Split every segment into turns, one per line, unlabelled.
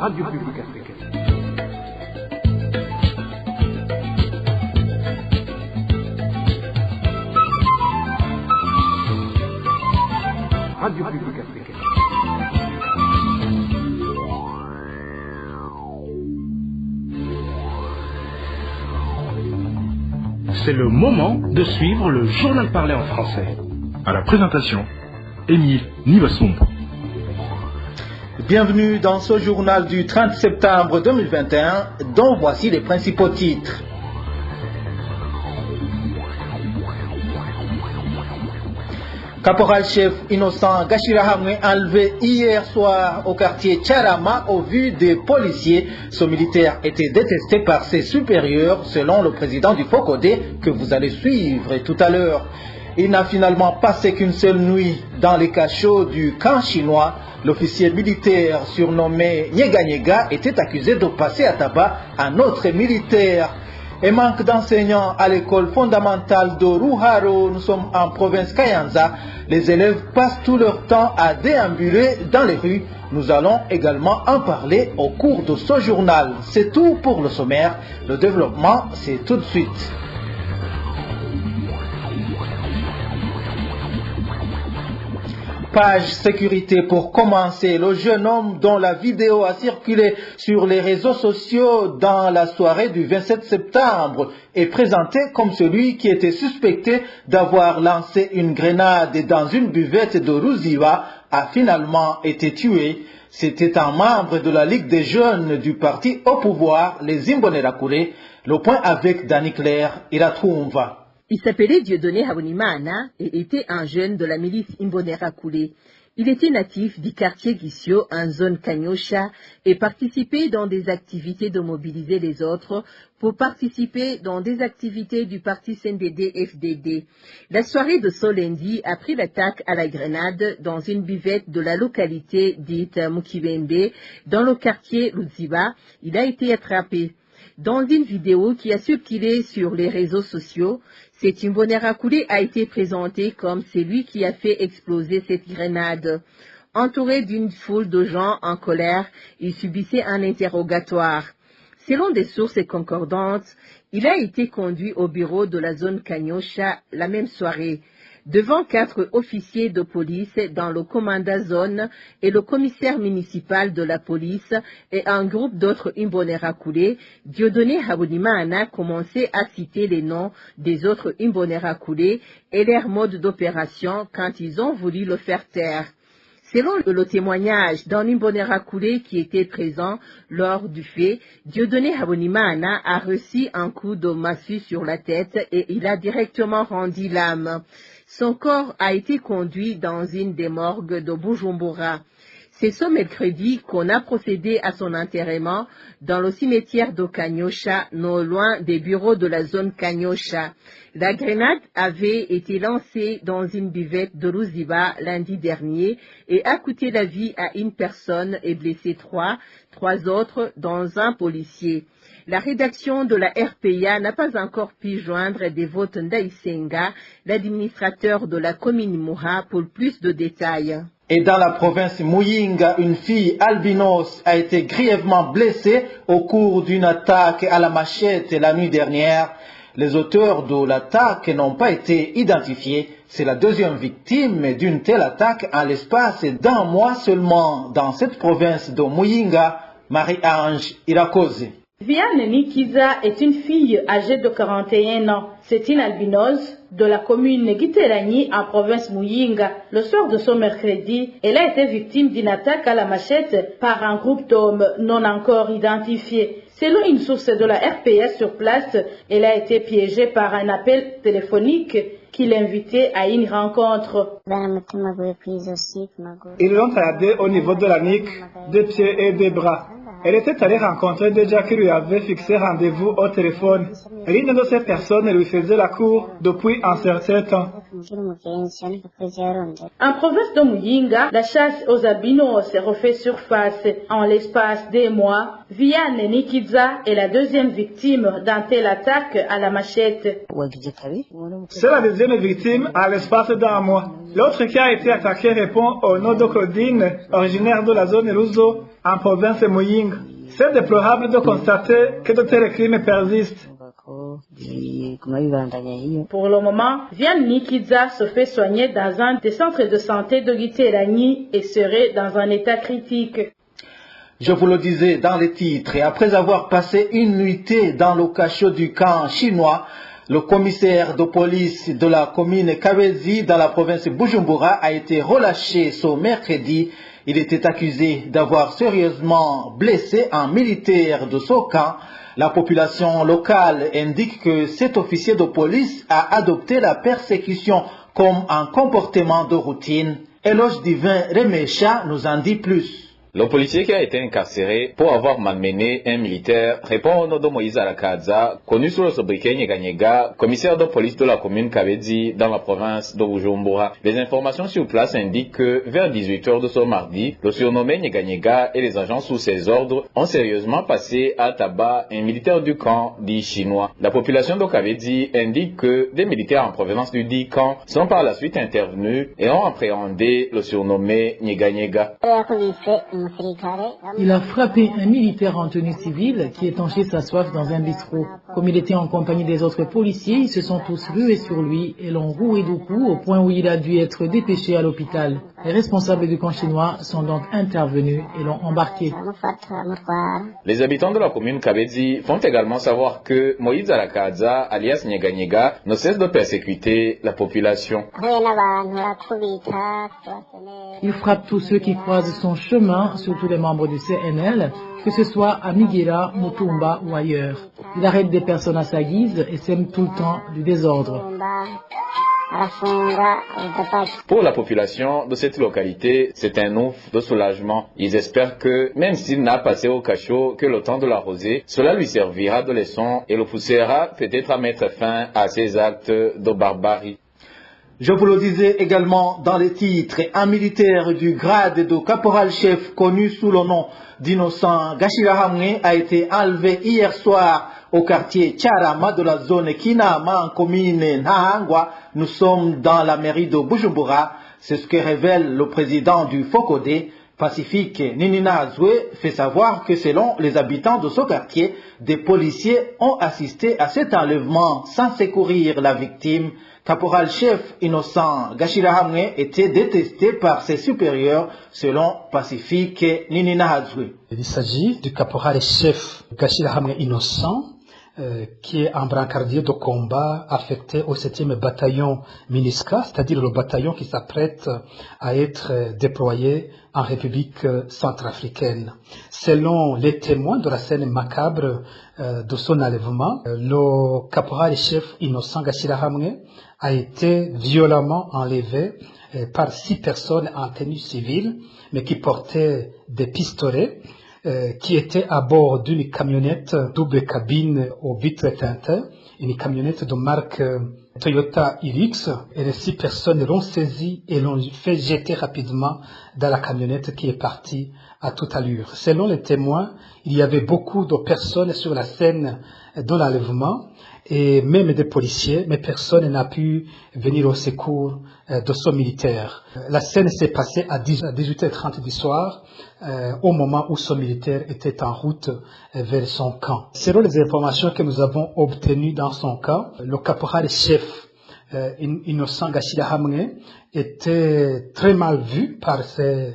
Radio Publique Africaine. Radio Publique Africaine.
C'est le moment de suivre le journal parlé en français.
À la présentation, Émile Nivasumbo.
Bienvenue dans ce journal du 30 septembre 2021, dont voici les principaux titres. Caporal-chef Innocent Gashirahamwe enlevé hier soir au quartier Tcharama au vu des policiers. Ce militaire était détesté par ses supérieurs selon le président du FOCODE que vous allez suivre tout à l'heure. Il n'a finalement passé qu'une seule nuit dans les cachots du camp chinois. L'officier militaire surnommé Nyega Nyega était accusé de passer à tabac un autre militaire. Et manque d'enseignants à l'école fondamentale de Ruharo, nous sommes en province Kayanza. Les élèves passent tout leur temps à déambuler dans les rues. Nous allons également en parler au cours de ce journal. C'est tout pour le sommaire. Le développement, c'est tout de suite. Page sécurité pour commencer. Le jeune homme dont la vidéo a circulé sur les réseaux sociaux dans la soirée du 27 septembre est présenté comme celui qui était suspecté d'avoir lancé une grenade dans une buvette de Ruziwa a finalement été tué. C'était un membre de la Ligue des jeunes du parti au pouvoir, les Imbonerakure. Le point avec Dani Claire Iratumva.
Il s'appelait Dieudonné Habonimana et était un jeune de la milice Imbonerakure. Il était natif du quartier Gisio en zone Kanyosha et participait dans des activités de mobiliser les autres pour participer dans des activités du parti CNDD-FDD. La soirée de ce lundi, après l'attaque à la grenade dans une buvette de la localité dite Mukibembe, dans le quartier Ruziba, il a été attrapé. Dans une vidéo qui a circulé sur les réseaux sociaux, cet Imbonerakure a été présenté comme celui qui a fait exploser cette grenade. Entouré d'une foule de gens en colère, il subissait un interrogatoire. Selon des sources concordantes, il a été conduit au bureau de la zone Kanyosha la même soirée. Devant 4 officiers de police dans le commandant zone et le commissaire municipal de la police et un groupe d'autres Imbonerakure, Dieudonné Habonimana a commencé à citer les noms des autres Imbonerakure et leur mode d'opération quand ils ont voulu le faire taire. Selon le témoignage d'un Imbonerakure qui était présent lors du fait, Dieudonné Habonimana a reçu un coup de massue sur la tête et il a directement rendu l'âme. Son corps a été conduit dans une des morgues de Bujumbura. C'est ce mercredi qu'on a procédé à son enterrement dans le cimetière de Kanyosha, non loin des bureaux de la zone Kanyosha. La grenade avait été lancée dans une buvette de Ruziba lundi dernier et a coûté la vie à une personne et blessé 3 autres, dont un policier. La rédaction de la RPA n'a pas encore pu joindre Devote Ndaïsenga, l'administrateur de la commune Muha, pour plus de détails.
Et dans la province Muyinga, une fille albinos a été grièvement blessée au cours d'une attaque à la machette la nuit dernière. Les auteurs de l'attaque n'ont pas été identifiés. C'est la deuxième victime d'une telle attaque en l'espace d'un mois seulement dans cette province de Muyinga. Marie-Ange Irakoze.
Vianne Nikiza est une fille âgée de 41 ans. C'est une albinose de la commune Giterani en province Muyinga. Le soir de ce mercredi, elle a été victime d'une attaque à la machette par un groupe d'hommes non encore identifiés. Selon une source de la RPS sur place, elle a été piégée par un appel téléphonique qui l'invitait à une rencontre.
Ils l'ont taillé au niveau de la nuque, des pieds et des bras. Elle était allée rencontrer des gens qui lui avaient fixé rendez-vous au téléphone. L'une de ces personnes lui faisait la cour depuis un certain temps.
En province de Muyinga, la chasse aux albinos s'est refait surface. En l'espace des mois, Vianne Nikiza est la deuxième victime d'un tel attaque à la machette.
C'est la deuxième victime à l'espace d'un mois. L'autre qui a été attaqué répond au nom de Claudine, originaire de la zone Luzo, en province Muyinga. C'est déplorable de constater que de tels crimes persistent.
Pour le moment, Vian Nikiza se fait soigner dans un des centres de santé de Giteragny et serait dans un état critique.
Je vous le disais dans les titres, et après avoir passé une nuitée dans le cachot du camp chinois, le commissaire de police de la commune Kabezi dans la province Bujumbura a été relâché ce mercredi. Il était accusé d'avoir sérieusement blessé un militaire de ce camp. La population locale indique que cet officier de police a adopté la persécution comme un comportement de routine. Éloge Divin Remecha nous en dit plus.
Le policier qui a été incarcéré pour avoir malmené un militaire répond au nom de Moïse Arakaza, connu sous le sobriquet Nyeganyega, commissaire de police de la commune Kabezi dans la province de Bujumbura. Les informations sur place indiquent que vers 18h de ce mardi, le surnommé Nyeganyega et les agents sous ses ordres ont sérieusement passé à tabac un militaire du camp dit chinois. La population de Kabezi indique que des militaires en provenance du dit camp sont par la suite intervenus et ont appréhendé le surnommé Nyeganyega.
Il a frappé un militaire en tenue civile qui étanchait sa soif dans un bistrot. Comme il était en compagnie des autres policiers, ils se sont tous rués sur lui et l'ont roué de coups au point où il a dû être dépêché à l'hôpital. Les responsables du camp chinois sont donc intervenus et l'ont embarqué.
Les habitants de la commune Kabezi font également savoir que Moïse Arakaza, alias Nyeganyega, ne cesse de persécuter la population.
Il frappe tous ceux qui croisent son chemin, surtout les membres du CNL, que ce soit à Miguera, Mutumba ou ailleurs. Il arrête des personnes à sa guise et sème tout le temps du désordre.
Pour la population de cette localité, c'est un ouf de soulagement. Ils espèrent que, même s'il n'a passé au cachot que le temps de l'arroser, cela lui servira de leçon et le poussera peut-être à mettre fin à ces actes de barbarie.
Je vous le disais également dans les titres, un militaire du grade de caporal-chef connu sous le nom d'Innocent Gashirahamwe a été enlevé hier soir au quartier Tcharama de la zone Kinama en commune Nahangwa. Nous sommes dans la mairie de Bujumbura. C'est ce que révèle le président du FOCODE, Pacifique Nininazwe, fait savoir que selon les habitants de ce quartier, des policiers ont assisté à cet enlèvement sans secourir la victime. Caporal-chef Innocent Gashirahamwe était détesté par ses supérieurs, selon Pacifique Nininazwe.
Il s'agit du caporal-chef Gashirahamwe Innocent, qui est un brancardier de combat affecté au 7e bataillon MINUSCA, c'est-à-dire le bataillon qui s'apprête à être déployé en République centrafricaine. Selon les témoins de la scène macabre de son enlèvement, le caporal-chef Innocent Gashirahamwe a été violemment enlevé par 6 personnes en tenue civile, mais qui portaient des pistolets, qui était à bord d'une camionnette double cabine aux vitres teintées, une camionnette de marque Toyota Hilux, et les 6 personnes l'ont saisi et l'ont fait jeter rapidement dans la camionnette qui est partie à toute allure. Selon les témoins, il y avait beaucoup de personnes sur la scène de l'enlèvement et même des policiers, mais personne n'a pu venir au secours de ce militaire. La scène s'est passée à 18h30 du soir, au moment où ce militaire était en route vers son camp. Selon les informations que nous avons obtenues dans son camp, le caporal-chef Innocent Gashirahamwe était très mal vu par ses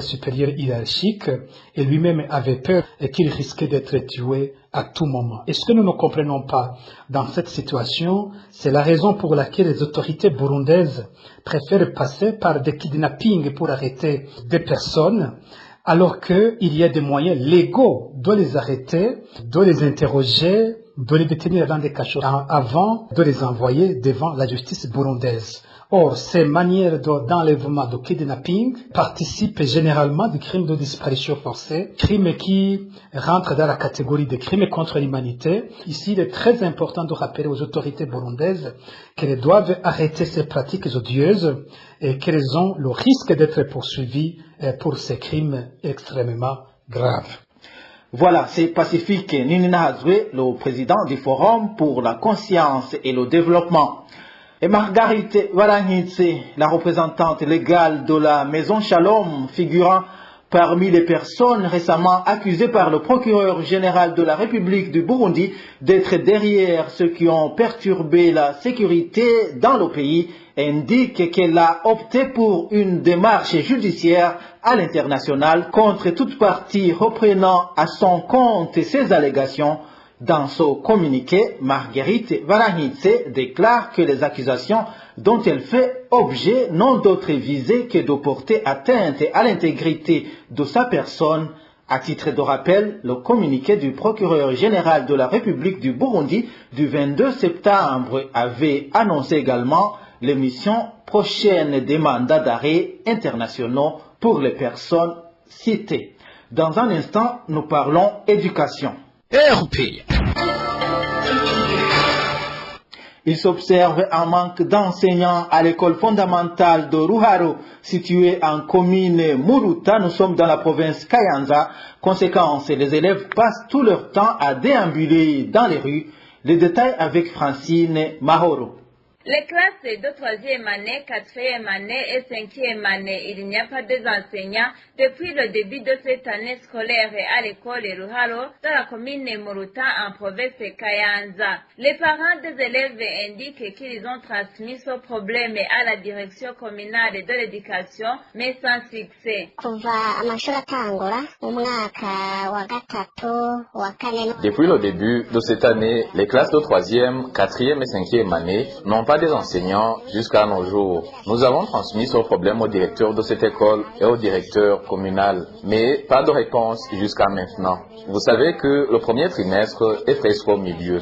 supérieurs hiérarchiques et lui-même avait peur qu'il risquait d'être tué à tout moment. Et ce que nous ne comprenons pas dans cette situation, c'est la raison pour laquelle les autorités burundaises préfèrent passer par des kidnappings pour arrêter des personnes, alors qu'il y a des moyens légaux de les arrêter, de les interroger, de les détenir dans des cachots avant de les envoyer devant la justice burundaise. Or, ces manières d'enlèvement, de kidnapping, participent généralement des crimes de disparition forcée, crimes qui rentrent dans la catégorie des crimes contre l'humanité. Ici, il est très important de rappeler aux autorités burundaises qu'elles doivent arrêter ces pratiques odieuses et qu'elles ont le risque d'être poursuivies pour ces crimes extrêmement graves.
Voilà, c'est Pacifique Nininazwe, le président du Forum pour la conscience et le développement. Et Marguerite Warangitse, la représentante légale de la Maison Shalom, figurant Parmi les personnes récemment accusées par le procureur général de la République du Burundi d'être derrière ceux qui ont perturbé la sécurité dans le pays, indique qu'elle a opté pour une démarche judiciaire à l'international contre toute partie reprenant à son compte ces allégations. Dans son communiqué, Marguerite Varahitse déclare que les accusations dont elle fait objet n'ont d'autre visée que de porter atteinte à l'intégrité de sa personne. À titre de rappel, le communiqué du procureur général de la République du Burundi du 22 septembre avait annoncé également l'émission prochaine des mandats d'arrêt internationaux pour les personnes citées. Dans un instant, nous parlons éducation. Il s'observe un manque d'enseignants à l'école fondamentale de Ruharo, située en commune Muruta. Nous sommes dans la province Kayanza. Conséquence, les élèves passent tout leur temps à déambuler dans les rues. Les détails avec Francine Mahoro.
Les classes de 3e année, 4e année et 5e année, il n'y a pas d'enseignants depuis le début de cette année scolaire à l'école Ruharo dans la commune Muruta en province Kayanza. Les parents des élèves indiquent qu'ils ont transmis ce problème à la direction communale de l'éducation, mais sans succès.
Depuis le début de cette année, les classes de 3e, 4e et 5e année n'ont pas des enseignants jusqu'à nos jours. Nous avons transmis ce problème au directeur de cette école et au directeur communal, mais pas de réponse jusqu'à maintenant. Vous savez que le premier trimestre est presque au milieu.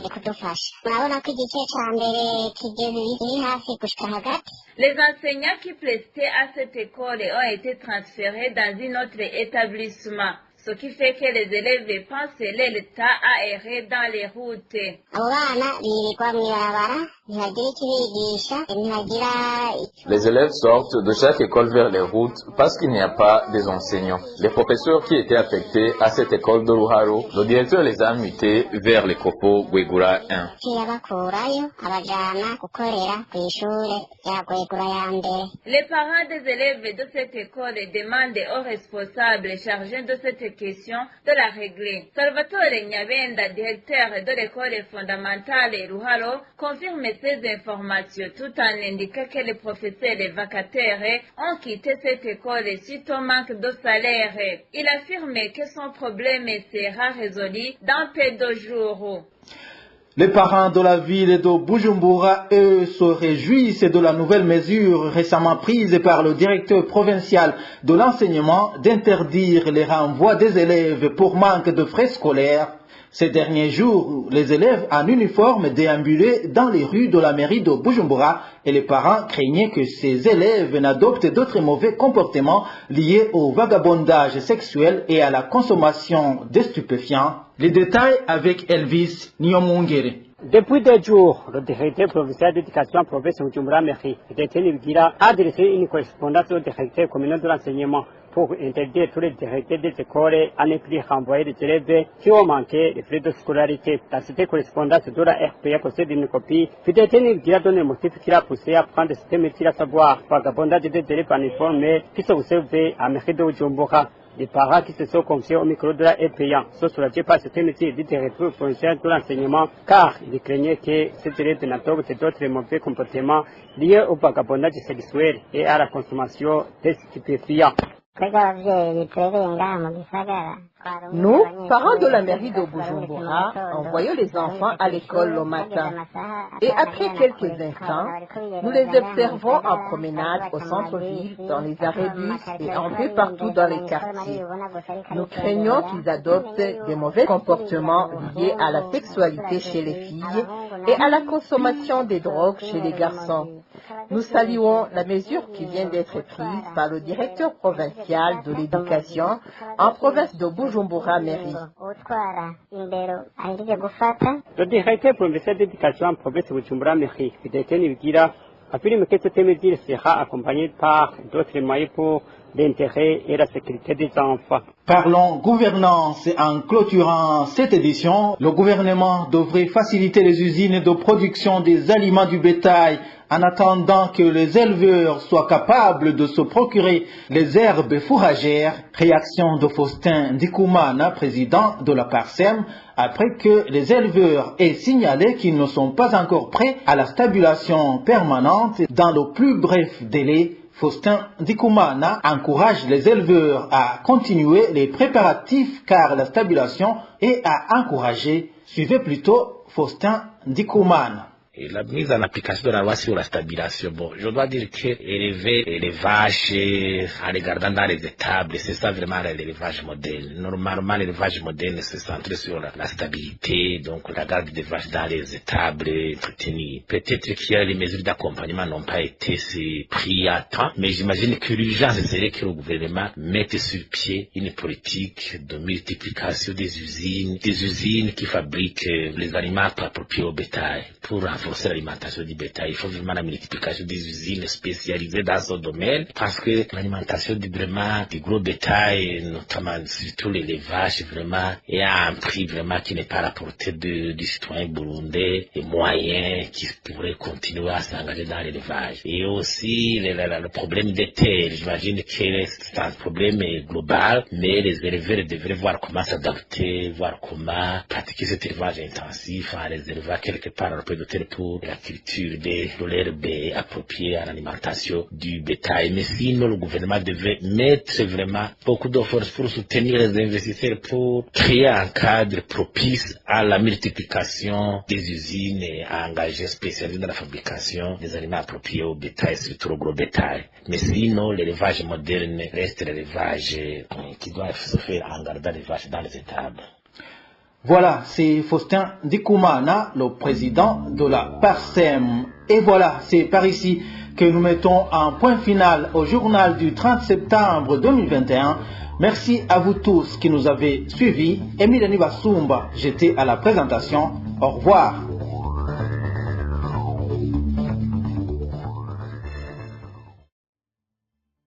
Les enseignants qui prestaient à cette école ont été transférés dans un autre établissement, ce qui fait que les élèves pensent l'État a erré dans les routes.
Les élèves sortent de chaque école vers les routes parce qu'il n'y a pas des enseignants. Les professeurs qui étaient affectés à cette école de Ruharo, le directeur les a mutés vers les Kopo Gwegura 1.
Les parents des élèves de cette école demandent aux responsables chargés de cette question de la régler. Salvatore Nyabenda, directeur de l'école fondamentale Ruharo, confirme ces informations tout en indiquant que les professeurs vacataires ont quitté cette école suite au manque de salaire. Il affirme que son problème sera résolu dans peu de jours.
Les parents de la ville de Bujumbura, eux, se réjouissent de la nouvelle mesure récemment prise par le directeur provincial de l'enseignement d'interdire les renvois des élèves pour manque de frais scolaires. Ces derniers jours, les élèves en uniforme déambulaient dans les rues de la mairie de Bujumbura et les parents craignaient que ces élèves n'adoptent d'autres mauvais comportements liés au vagabondage sexuel et à la consommation de stupéfiants. Les détails avec Elvis Nyomungere.
Depuis 2 jours, le directeur provincial d'éducation province Bujumbura mairie a adressé une correspondance au directeur communal de l'enseignement pour interdire tous les directeurs des écoles à ne plus renvoyer les élèves qui ont manqué les frais de scolarité. Dans cette correspondance de la RPA possède une copie. Fidèle a donné le motif qui l'a poussé à prendre cette métier, à savoir vagabondage des élèves en uniforme qui sont observés à mairie de Bujumbura. Les parents qui se sont confiés au micro de la RPA sont soulagés par cette métier du directeur provincial de l'enseignement car ils craignaient que ces élèves n'adoptent d'autres mauvais comportements liés au vagabondage sexuel et à la consommation des stupéfiants.
Nous, parents de la mairie de Bujumbura, envoyons les enfants à l'école le matin. Et après quelques instants, nous les observons en promenade au centre-ville, dans les arrêts bus et un peu partout dans les quartiers. Nous craignons qu'ils adoptent des mauvais comportements liés à la sexualité chez les filles et à la consommation des drogues chez les garçons. Nous saluons la mesure qui vient d'être prise par le directeur provincial de l'éducation en province de Bujumbura mairie.
Le directeur provincial d'éducation en province de Bujumbura mairie, Fidèle Nibigira, affirme que cette mesure sera accompagnée par d'autres moyens pour l'intérêt et la sécurité des enfants.
Parlons gouvernance. En clôturant cette édition, le gouvernement devrait faciliter les usines de production des aliments du bétail en attendant que les éleveurs soient capables de se procurer les herbes fourragères. Réaction de Faustin Ndikoumana, président de la PARSEM, après que les éleveurs aient signalé qu'ils ne sont pas encore prêts à la stabulation permanente dans le plus bref délai. Faustin Ndikoumana encourage les éleveurs à continuer les préparatifs car la stabulation est à encourager. Suivez plutôt Faustin Ndikoumana.
Et la mise en application de la loi sur la stabilisation, bon, je dois dire que élever les vaches en les gardant dans les étables, c'est ça vraiment l'élevage moderne. Normalement, l'élevage moderne se centre sur la stabilité, donc la garde des vaches dans les étables entretenues. Peut-être qu'il y a les mesures d'accompagnement n'ont pas été prises à temps, mais j'imagine que l'urgence serait que le gouvernement mette sur pied une politique de multiplication des usines qui fabriquent les aliments appropriés au bétail pour renforcer l'alimentation du bétail. Il faut vraiment la multiplication des usines spécialisées dans ce domaine parce que l'alimentation du gros bétail, notamment surtout l'élevage, vraiment, est à un prix vraiment qui n'est pas à la portée du citoyen burundais et moyen qui pourrait continuer à s'engager dans l'élevage. Et aussi le problème des terres. J'imagine que c'est un problème global, mais les éleveurs devraient voir comment s'adapter, voir comment pratiquer cet élevage intensif en les élevant quelque part de terre pour la culture de l'herbe appropriée à l'alimentation du bétail. Mais sinon, le gouvernement devait mettre vraiment beaucoup d'efforts pour soutenir les investisseurs, pour créer un cadre propice à la multiplication des usines et à engager spécialisés dans la fabrication des aliments appropriés au bétail, surtout au gros bétail. Mais sinon, l'élevage moderne reste l'élevage qui doit se faire en gardant les vaches dans les étables.
Voilà, c'est Faustin Ndikoumana, le président de la PARSEM. Et voilà, c'est par ici que nous mettons un point final au journal du 30 septembre 2021. Merci à vous tous qui nous avez suivis. Emile Nibasumba, j'étais à la présentation. Au revoir.